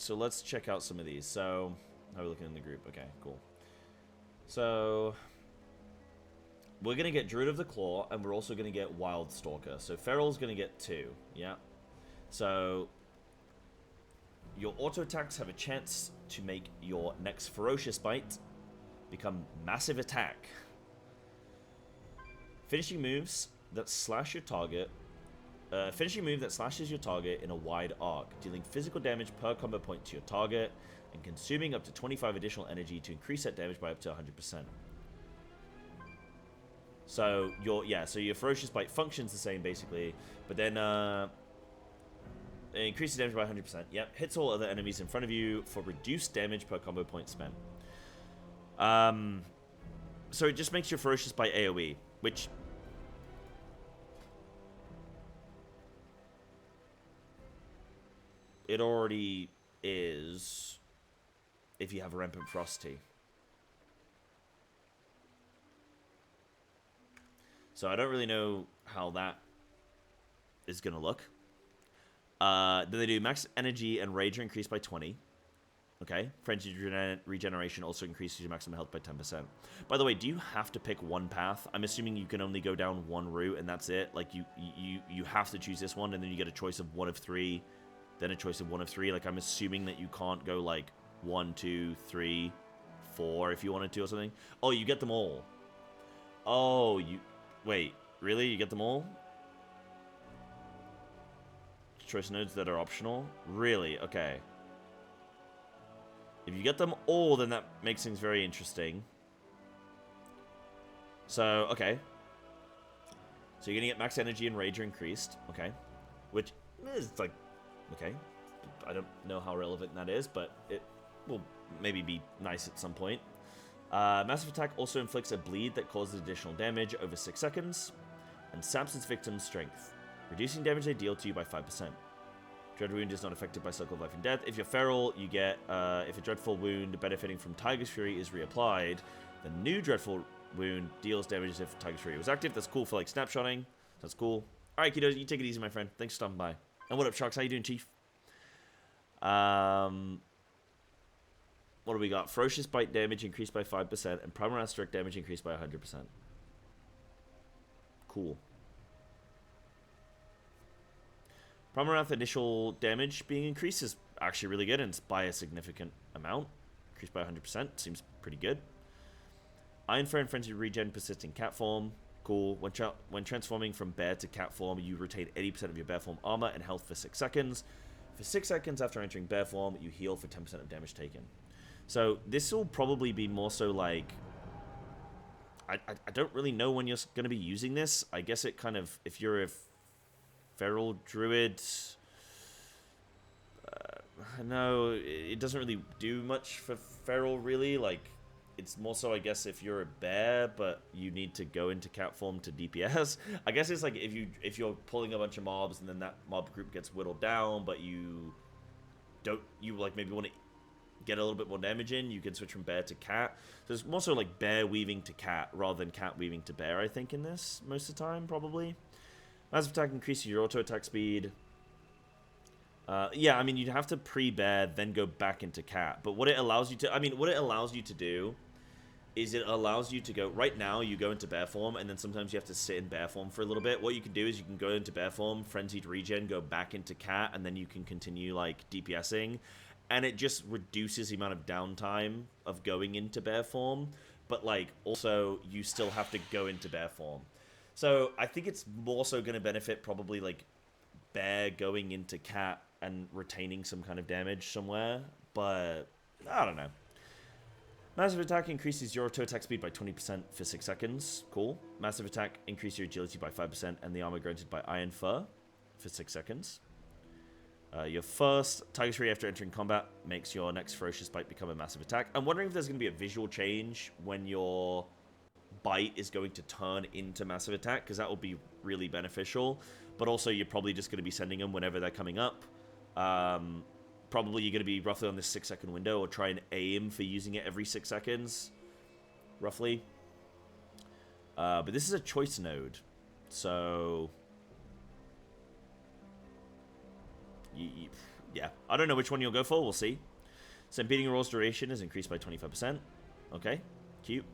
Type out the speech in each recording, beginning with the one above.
so let's check out some of these. So, how are we looking in the group? Okay, cool. So, we're going to get Druid of the Claw, and we're also going to get Wildstalker. So, Feral's going to get 2, yeah? So, your auto attacks have a chance to make your next Ferocious Bite become Massive Attack. Finishing moves that slash your target. Finishing move that slashes your target in a wide arc, dealing physical damage per combo point to your target, and consuming up to 25 additional energy to increase that damage by up to 100%. So your Ferocious Bite functions the same basically, but then it increases damage by 100%. Yep, hits all other enemies in front of you for reduced damage per combo point spent. So it just makes your Ferocious Bite AoE, which it already is if you have a Rampant Ferocity. So I don't really know how that is going to look. Then they do max energy and rage are increased by 20. Okay. Frenzy regeneration also increases your maximum health by 10%. By the way, do you have to pick one path? I'm assuming you can only go down one route and that's it. Like you have to choose this one and then you get a choice of one of 3. Then a choice of one of 3. Like, I'm assuming that you can't go, like, 1, 2, 3, 4 if you wanted to or something. Oh, you get them all. Oh, you... Wait, really? You get them all? Choice nodes that are optional? Really? Okay. If you get them all, then that makes things very interesting. So, okay. So you're gonna get max energy and rage increased. Okay. Which is, like... Okay, I don't know how relevant that is, but it will maybe be nice at some point. Massive Attack also inflicts a bleed that causes additional damage over 6 seconds, and saps its victim's strength, reducing damage they deal to you by 5%. Dread Wound is not affected by Cycle of Life and Death. If you're feral, you get, if a Dreadful Wound benefiting from Tiger's Fury is reapplied, the new Dreadful Wound deals damage as if Tiger's Fury was active. That's cool for, like, snapshotting. That's cool. Alright, kiddos, you take it easy, my friend. Thanks for stopping by. And what up, Sharks? How you doing, Chief? What do we got? Ferocious Bite damage increased by 5%, and Primordial Direct damage increased by 100%. Cool. Primordial initial damage being increased is actually really good, and it's by a significant amount. Increased by 100%. Seems pretty good. Iron Fire and Frenzy regen persist in cat form. Cool. When transforming from bear to cat form, you retain 80% of your bear form armor and health for 6 seconds. For 6 seconds after entering bear form, you heal for 10% of damage taken. So this will probably be more so like... I don't really know when you're going to be using this. I guess it kind of... If you're a feral druid... no, it doesn't really do much for feral, really. Like... It's more so, I guess, if you're a bear, but you need to go into cat form to DPS. I guess it's like if you're pulling a bunch of mobs and then that mob group gets whittled down, but you like maybe want to get a little bit more damage in, you can switch from bear to cat. So it's more so like bear weaving to cat rather than cat weaving to bear, I think, in this most of the time, probably. Massive Attack increases your auto attack speed. Yeah, I mean, you'd have to pre-bear, then go back into cat. But what it allows you to do is it allows you to go, right now you go into bear form, and then sometimes you have to sit in bear form for a little bit. What you can do is you can go into bear form, frenzied regen, go back into cat, and then you can continue, like, DPSing. And it just reduces the amount of downtime of going into bear form. But, like, also, you still have to go into bear form. So, I think it's more so going to benefit probably, like, bear going into cat and retaining some kind of damage somewhere. But, I don't know. Massive Attack increases your auto attack speed by 20% for 6 seconds. Cool. Massive Attack increases your agility by 5% and the armor granted by Iron Fur for 6 seconds. Your first Tiger's Fury after entering combat makes your next Ferocious Bite become a Massive Attack. I'm wondering if there's going to be a visual change when your bite is going to turn into Massive Attack, because that will be really beneficial. But also, you're probably just going to be sending them whenever they're coming up. Probably you're going to be roughly on this 6 second window, or try and aim for using it every 6 seconds, roughly. But this is a choice node, so yeah, I don't know which one you'll go for. We'll see. Stampeding Roar's duration is increased by 25%. Okay, cute.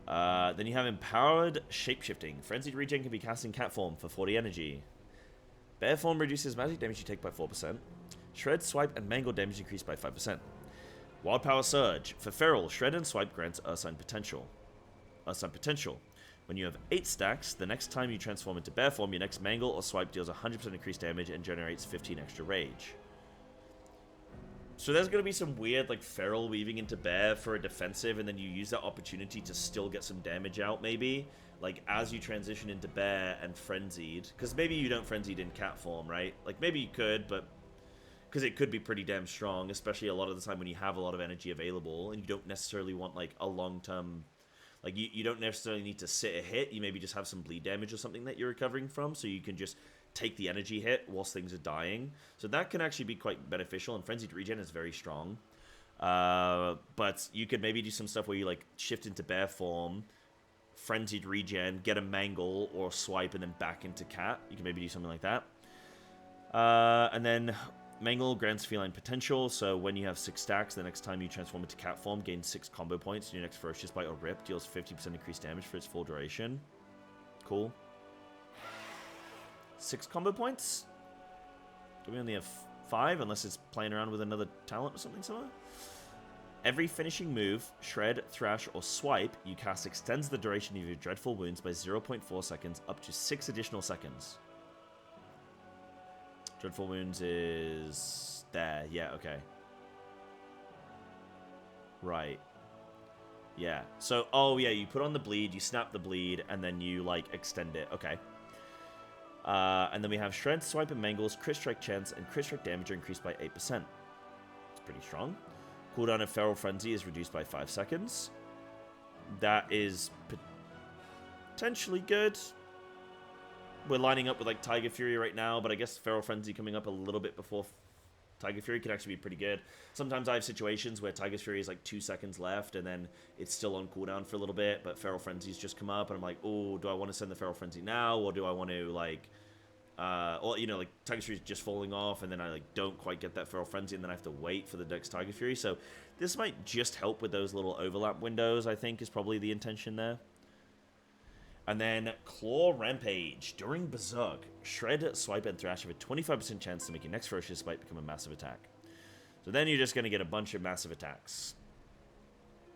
Then you have Empowered Shapeshifting. Frenzied Regen can be cast in cat form for 40 energy. Bear form reduces magic damage you take by 4%. Shred, Swipe, and Mangle damage increased by 5%. Wild Power Surge. For Feral, Shred and Swipe grants Ursine Potential. Ursine Potential. When you have 8 stacks, the next time you transform into bear form, your next Mangle or Swipe deals 100% increased damage and generates 15 extra rage. So there's going to be some weird, like, Feral weaving into bear for a defensive, and then you use that opportunity to still get some damage out, maybe. Like, as you transition into bear and frenzied. Because maybe you don't frenzied in cat form, right? Like, maybe you could, but... because it could be pretty damn strong, especially a lot of the time when you have a lot of energy available, and you don't necessarily want, like, a long-term... like, you don't necessarily need to sit a hit. You maybe just have some bleed damage or something that you're recovering from, so you can just take the energy hit whilst things are dying. So that can actually be quite beneficial, and Frenzied Regen is very strong. But you could maybe do some stuff where you, like, shift into bear form, Frenzied Regen, get a Mangle or Swipe, and then back into cat. You can maybe do something like that. And then Mangle grants feline potential, so when you have 6 stacks, the next time you transform into cat form, gain 6 combo points, and your next Ferocious Bite or Rip deals 50% increased damage for its full duration. Cool. 6 combo points? Do we only have 5, unless it's playing around with another talent or something similar? Every finishing move, Shred, Thrash, or Swipe you cast extends the duration of your Dreadful Wounds by 0.4 seconds up to 6 additional seconds. Dreadful Wounds is... there. Yeah, okay. Right. Yeah. So, oh yeah, you put on the bleed, you snap the bleed, and then you, like, extend it. Okay. And then we have Shred, Swipe, and Mangles, Crit Strike chance, and Crit Strike damage are increased by 8%. It's pretty strong. Cooldown of Feral Frenzy is reduced by 5 seconds. That is potentially good. We're lining up with, like, Tiger Fury right now, but I guess Feral Frenzy coming up a little bit before Tiger Fury could actually be pretty good. Sometimes I have situations where Tiger Fury is, like, 2 seconds left, and then it's still on cooldown for a little bit, but Feral Frenzy's just come up, and I'm like, oh, do I want to send the Feral Frenzy now, or do I want to, like... or, you know, like, Tiger Fury's just falling off, and then I, like, don't quite get that Feral Frenzy, and then I have to wait for the next Tiger Fury. So this might just help with those little overlap windows, I think, is probably the intention there. And then Claw Rampage. During Berserk, Shred, Swipe, and Thrash have a 25% chance to make your next Ferocious Bite become a massive attack. So then you're just going to get a bunch of massive attacks.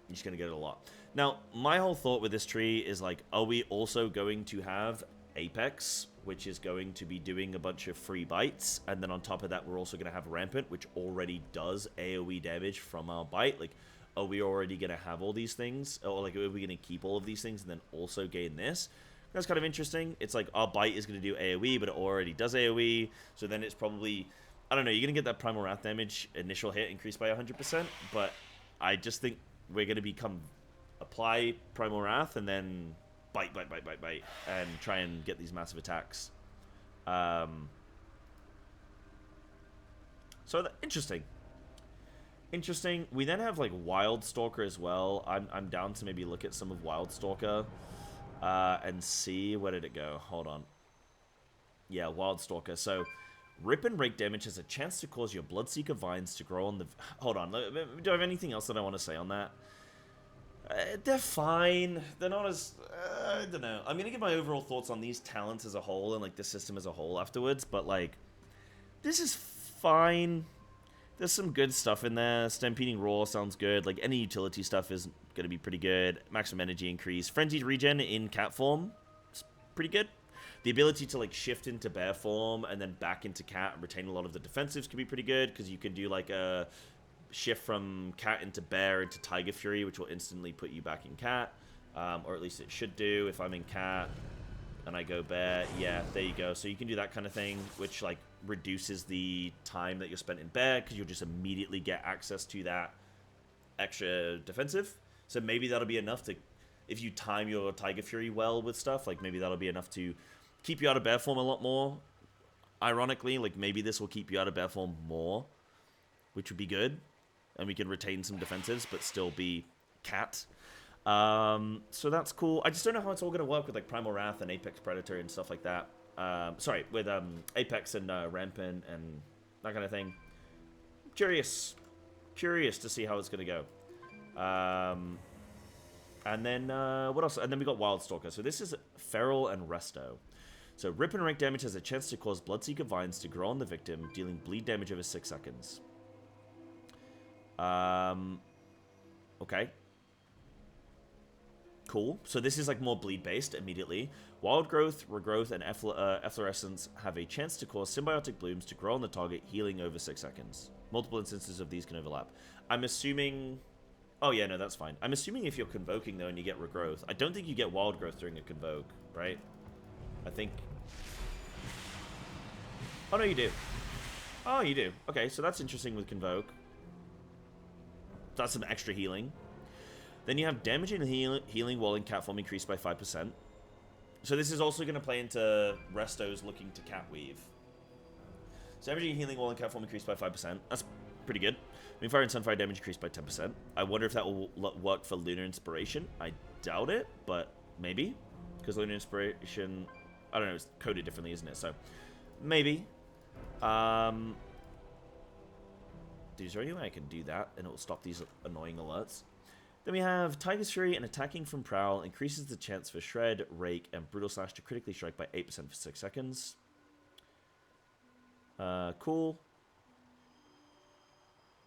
You're just going to get it a lot. Now, my whole thought with this tree is, like, are we also going to have Apex, which is going to be doing a bunch of free bites, and then on top of that, we're also going to have Rampant, which already does AoE damage from our bite. Like, are we already going to have all these things? Or, like, are we going to keep all of these things and then also gain this? That's kind of interesting. It's like our bite is going to do AoE, but it already does AoE, so then it's probably... I don't know, you're going to get that Primal Wrath damage initial hit increased by 100%, but I just think we're going to become... apply Primal Wrath, and then bite, and try and get these massive attacks. So, interesting. Interesting. We then have, like, Wildstalker as well. I'm down to maybe look at some of Wildstalker and see... where did it go? Hold on. Yeah, Wildstalker. So, Rip and Rake damage has a chance to cause your Bloodseeker vines to grow on the... Hold on. Do I have anything else that I want to say on that? They're fine. They're not as... I don't know. I'm going to give my overall thoughts on these talents as a whole and, like, the system as a whole afterwards, but, like, this is fine. There's some good stuff in there. Stampeding Roar sounds good. Like, any utility stuff is going to be pretty good. Maximum energy increase. Frenzied Regen in cat form is pretty good. The ability to, like, shift into bear form and then back into cat and retain a lot of the defensives can be pretty good, because you can do, like, a shift from cat into bear into Tiger Fury, which will instantly put you back in cat. Or at least it should do. If I'm in cat and I go bear, yeah, there you go. So you can do that kind of thing, which, like, reduces the time that you're spent in bear, because you'll just immediately get access to that extra defensive. So maybe that'll be enough to, if you time your Tiger Fury well with stuff, like, maybe that'll be enough to keep you out of bear form a lot more. Ironically, like, maybe this will keep you out of bear form more, which would be good. And we can retain some defensives, but still be cat. So that's cool. I just don't know how it's all going to work with, like, Primal Wrath and Apex Predator and stuff like that. Sorry, with Apex and Rampant and that kind of thing. Curious to see how it's gonna go. And then what else? And then we got Wildstalker. So this is Feral and Resto. So rip and rank damage has a chance to cause Bloodseeker Vines to grow on the victim, dealing bleed damage over 6 seconds. Okay. Cool. So this is like more bleed based immediately. Wild Growth, Regrowth, and Efflorescence have a chance to cause symbiotic blooms to grow on the target, healing over 6 seconds. Multiple instances of these can overlap. I'm assuming... Oh yeah, no, that's fine. I'm assuming if you're Convoking though and you get Regrowth, I don't think you get Wild Growth during a Convoke, right? I think... Oh no, you do. Oh, you do. Okay, so that's interesting with Convoke. That's some extra healing. Then you have damage and healing while in cat form increased by 5%. So this is also going to play into Resto's looking to cat weave. So damage and healing while in cat form increased by 5%. That's pretty good. Moonfire and Sunfire damage increased by 10%. I wonder if that will work for Lunar Inspiration. I doubt it, but maybe. Because Lunar Inspiration, I don't know, it's coded differently, isn't it? So, maybe. Is there any way I can do that and it will stop these annoying alerts? Then we have Tiger's Fury, and attacking from Prowl increases the chance for Shred, Rake, and Brutal Slash to critically strike by 8% for 6 seconds. Cool.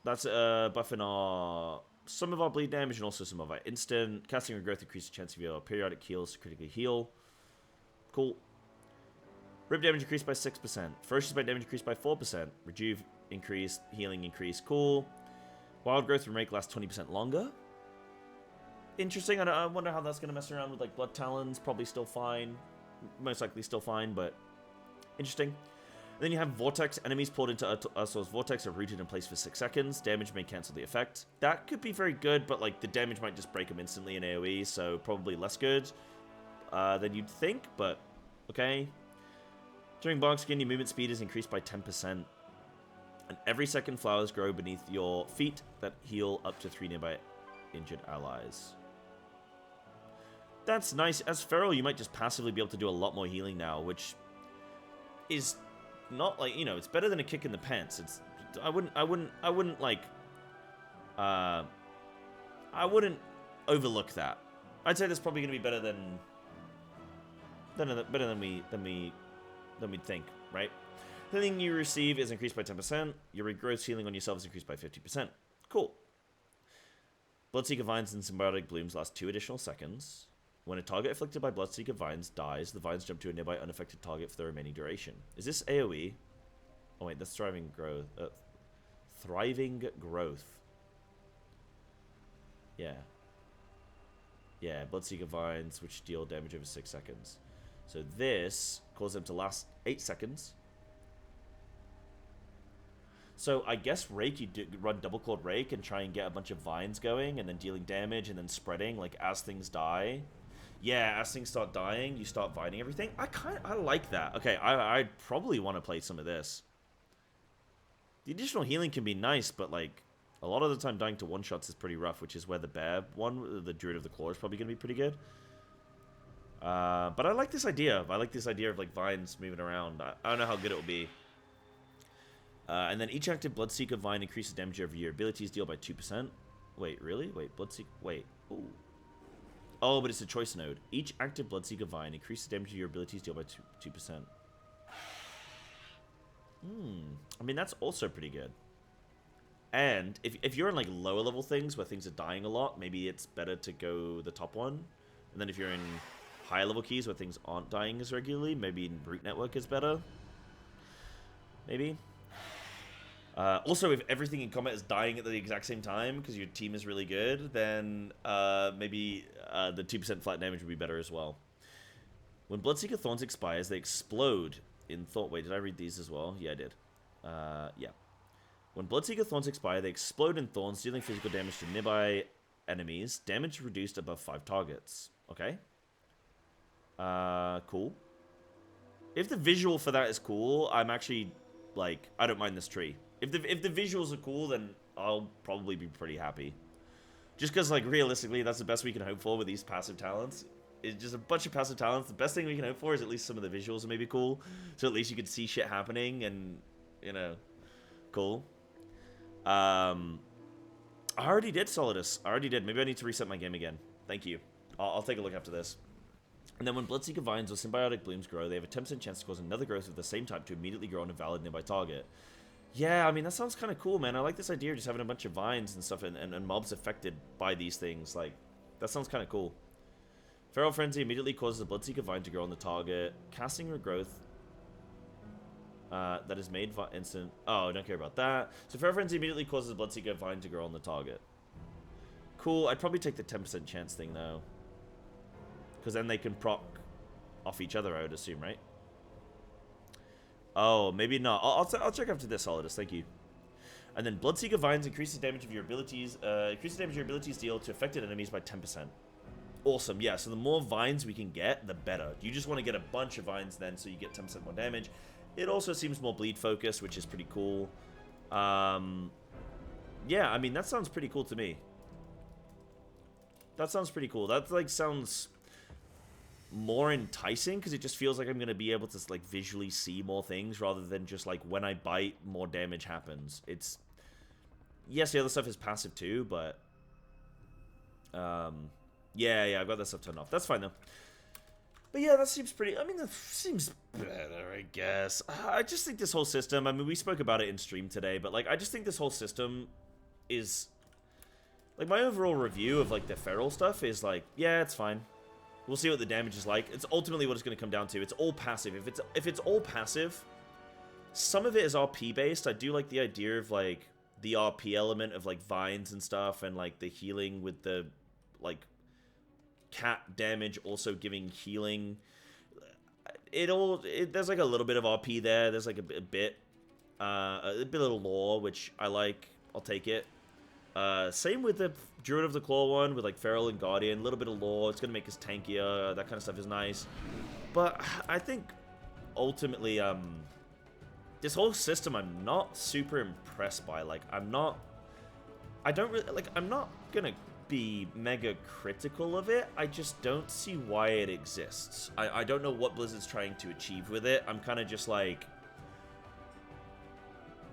That's buffing some of our bleed damage and also some of our instant. Casting Regrowth increases the chance of your periodic heals to critically heal. Cool. Rip damage increased by 6%. Ferocious Bite damage increased by 4%. Rejuve increased. Healing increased. Cool. Wild Growth and Rake lasts 20% longer. Interesting. I wonder how that's going to mess around with like Blood Talons. Probably still fine. Most likely still fine, but interesting. And then you have Vortex. Enemies pulled into Ursul's Vortex are rooted in place for 6 seconds. Damage may cancel the effect. That could be very good, but like the damage might just break them instantly in AoE, so probably less good than you'd think, but okay. During Barkskin, your movement speed is increased by 10%. And every second, flowers grow beneath your feet that heal up to 3 nearby injured allies. That's nice. As Feral, you might just passively be able to do a lot more healing now, which is not like, you know, it's better than a kick in the pants. It's I wouldn't like I wouldn't overlook that. I'd say that's probably going to be better than we'd think, right? Healing you receive is increased by 10%. Your regrowth healing on yourself is increased by 50%. Cool. Bloodseeker Vines and Symbiotic Blooms last 2 additional seconds. When a target afflicted by Bloodseeker Vines dies, the vines jump to a nearby unaffected target for the remaining duration. Is this AoE? Oh wait, that's Thriving Growth. Thriving Growth. Yeah. Yeah, Bloodseeker Vines, which deal damage over 6 seconds. So this causes them to last 8 seconds. So I guess Rake, you run Double Clawed Rake and try and get a bunch of vines going and then dealing damage and then spreading, like, as things die. Yeah, as things start dying, you start vining everything. I like that. Okay, I'd probably want to play some of this. The additional healing can be nice, but, like, a lot of the time dying to one-shots is pretty rough, which is where the bear one, the Druid of the Claw, is probably going to be pretty good. But I like this idea. I like this idea of, like, vines moving around. I don't know how good it will be. And then each active Bloodseeker Vine increases damage over your abilities deal by 2%. Wait, really? Wait, Bloodseeker... Wait. Ooh. Oh, but it's a choice node. Each active Bloodseeker Vine increases damage to your abilities deal by 2%. I mean, that's also pretty good. And if you're in, like, lower level things where things are dying a lot, maybe it's better to go the top one. And then if you're in higher level keys where things aren't dying as regularly, maybe in Brute Network is better. Maybe. Also, if everything in combat is dying at the exact same time because your team is really good, then maybe the 2% flat damage would be better as well. When Bloodseeker Thorns expires, they explode in Thorn... Wait, did I read these as well? Yeah, I did. Yeah. When Bloodseeker Thorns expire, they explode in Thorns, dealing physical damage to nearby enemies. Damage reduced above 5 targets. Okay. Cool. If the visual for that is cool, I'm actually, like, I don't mind this tree. If the visuals are cool, then I'll probably be pretty happy. Just because, like, realistically, that's the best we can hope for with these passive talents. It's just a bunch of passive talents. The best thing we can hope for is at least some of the visuals are maybe cool. So at least you can see shit happening and, you know, Cool. I already did Solidus. I already did. Maybe I need to reset my game again. Thank you. I'll take a look after this. And then when Bloodseeker Vines or Symbiotic Blooms grow, they have a 10% chance to cause another growth of the same type to immediately grow on a valid nearby target. Yeah, I mean, that sounds kind of cool, man. I like this idea of just having a bunch of vines and stuff and mobs affected by these things. Like, that sounds kind of cool. Feral Frenzy immediately causes a Bloodseeker Vine to grow on the target. Casting Regrowth that is made instant. Oh, I don't care about that. So Feral Frenzy immediately causes a Bloodseeker Vine to grow on the target. Cool. I'd probably take the 10% chance thing, though. Because then they can proc off each other, I would assume, right? Oh, maybe not. I'll check after this, Solidus. Thank you. And then Bloodseeker Vines increases damage of your abilities. Increases damage your abilities deal to affected enemies by 10%. Awesome. Yeah. So the more vines we can get, the better. You just want to get a bunch of vines then, so you get 10% more damage. It also seems more bleed focused, which is pretty cool. Yeah. I mean, that sounds pretty cool to me. That sounds pretty cool. That like sounds more enticing because it just feels like I'm going to be able to like visually see more things rather than just like when I bite more damage happens. It's yes, the other stuff is passive too, but yeah, I've got that stuff turned off. That's fine though. But yeah, that seems pretty, I mean, that seems better, I guess. I just think this whole system, I mean, we spoke about it in stream today, but like I just think this whole system is like my overall review of like the feral stuff is like, yeah, it's fine. We'll see what the damage is like. It's ultimately what it's going to come down to. It's all passive. If it's all passive, some of it is RP based. I do like the idea of like the RP element of like vines and stuff, and like the healing with the like cat damage also giving healing. There's like a little bit of RP there. There's like a bit of lore, which I like. I'll take it. Same with the Druid of the Claw one, with like Feral and Guardian, a little bit of lore, it's gonna make us tankier, that kind of stuff is nice. But I think, ultimately, this whole system I'm not super impressed by, like, I'm not gonna be mega critical of it, I just don't see why it exists. I don't know what Blizzard's trying to achieve with it, I'm kind of just like,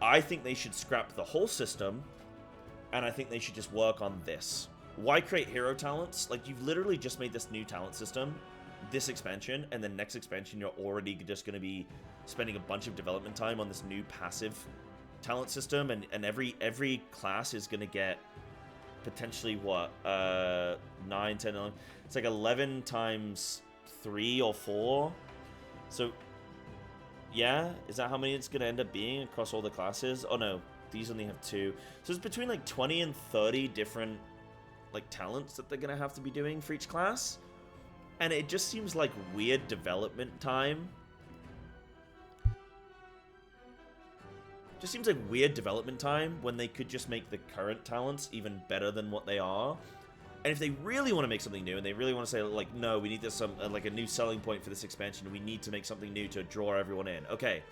I think they should scrap the whole system, and I think they should just work on this. Why create hero talents? Like, you've literally just made this new talent system, this expansion, and then next expansion you're already just going to be spending a bunch of development time on this new passive talent system, and every class is going to get potentially, what, 9, 10, 11... It's like 11 times 3 or 4. So, yeah? Is that how many it's going to end up being across all the classes? Oh, no. These only have 2. So it's between like 20 and 30 different like talents that they're going to have to be doing for each class. And it just seems like weird development time. Just seems like weird development time when they could just make the current talents even better than what they are. And if they really want to make something new and they really want to say like, no, we need this like a new selling point for this expansion. We need to make something new to draw everyone in. Okay.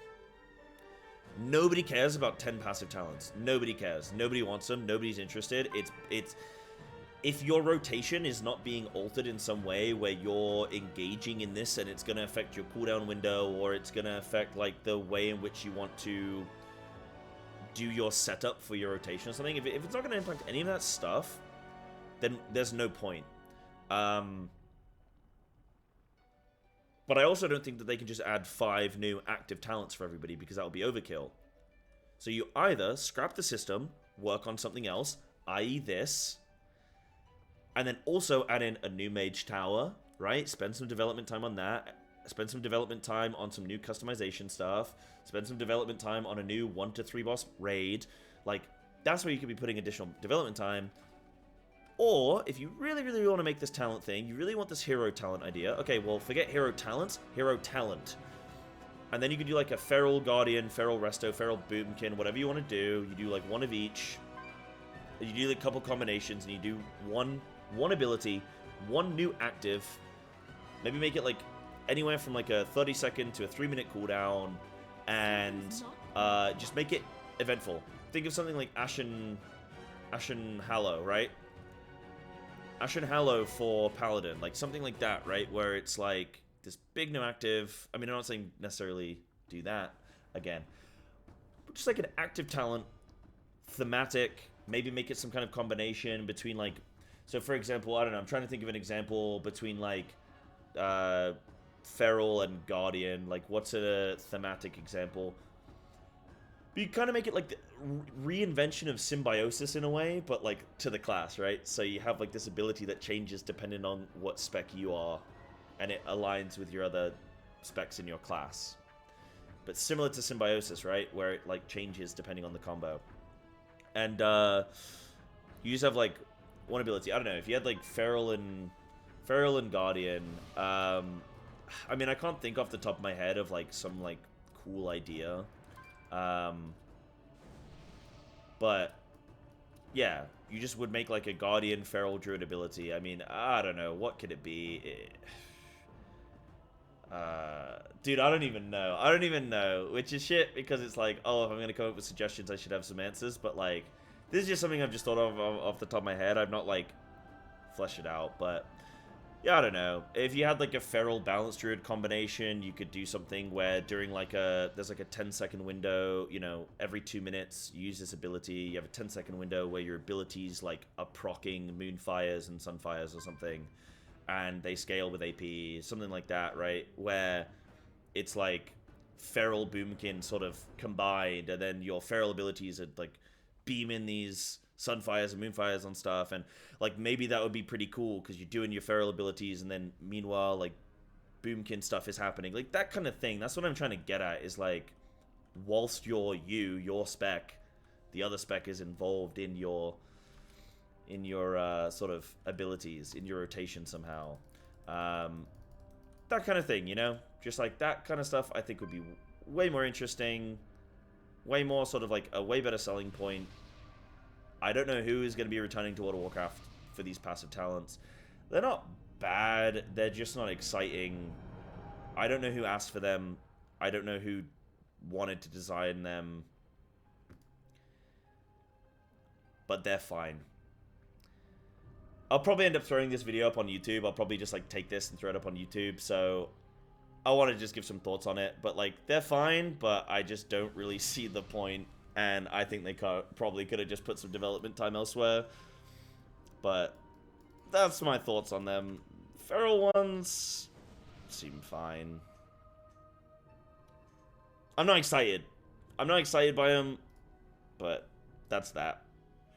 Nobody cares about 10 passive talents. Nobody cares. Nobody wants them. Nobody's interested. It's if your rotation is not being altered in some way where you're engaging in this and it's going to affect your cooldown window, or it's going to affect like the way in which you want to do your setup for your rotation or something, if it's not going to impact any of that stuff, then there's no point. But I also don't think that they can just add 5 new active talents for everybody, because that would be overkill. So you either scrap the system, work on something else, i.e. this, and then also add in a new mage tower, right? Spend some development time on that. Spend some development time on some new customization stuff. Spend some development time on a new 1 to 3 boss raid. Like, that's where you could be putting additional development time. Or, if you really, really want to make this talent thing, you really want this hero talent idea, okay, well, forget hero talents, hero talent. And then you could do like a Feral Guardian, Feral Resto, Feral Boomkin, whatever you want to do. You do like one of each. You do like a couple combinations, and you do one ability, one new active. Maybe make it like anywhere from like a 30-second to a 3-minute cooldown, and just make it eventful. Think of something like Ashen Hallow, right? Ashen Hallow for Paladin, like something like that, right? Where it's like this big new active. I mean, I'm not saying necessarily do that again, just like an active talent, thematic, maybe make it some kind of combination between like, so for example, I don't know, I'm trying to think of an example between like Feral and Guardian. Like, what's a thematic example? But you kind of make it like the reinvention of symbiosis in a way, but like to the class, right? So you have like this ability that changes depending on what spec you are, and it aligns with your other specs in your class. But similar to symbiosis, right? Where it like changes depending on the combo. And you just have like one ability. I don't know, if you had like Feral and Guardian, I mean, I can't think off the top of my head of like some like cool idea. But yeah, you just would make like a Guardian Feral Druid ability. I mean, I don't know, what could it be? Dude, I don't even know. Which is shit, because it's like, oh, if I'm gonna come up with suggestions, I should have some answers. But like, this is just something I've just thought of off the top of my head. I've not like fleshed it out, but yeah, I don't know. If you had like a Feral Balanced Druid combination, you could do something where during like there's like a 10-second window, you know, every 2 minutes you use this ability. You have a 10-second window where your abilities like are proccing Moonfires and Sunfires or something, and they scale with AP, something like that, right? Where it's like Feral Boomkin sort of combined, and then your Feral abilities are like beam in these Sunfires and Moonfires on stuff, and like maybe that would be pretty cool because you're doing your Feral abilities, and then meanwhile like Boomkin stuff is happening, like that kind of thing. That's what I'm trying to get at, is like, whilst your spec, the other spec is involved in your sort of abilities, in your rotation somehow. That kind of thing, you know? Just like that kind of stuff I think would be way more interesting, way more sort of like a way better selling point. I don't know who is going to be returning to World of Warcraft for these passive talents. They're not bad, they're just not exciting. I don't know who asked for them. I don't know who wanted to design them. But they're fine. I'll probably end up throwing this video up on YouTube. I'll probably just like take this and throw it up on YouTube. So I want to just give some thoughts on it. But like, they're fine, but I just don't really see the point. And I think they probably could have just put some development time elsewhere. But that's my thoughts on them. Feral ones seem fine. I'm not excited. I'm not excited by them, but that's that.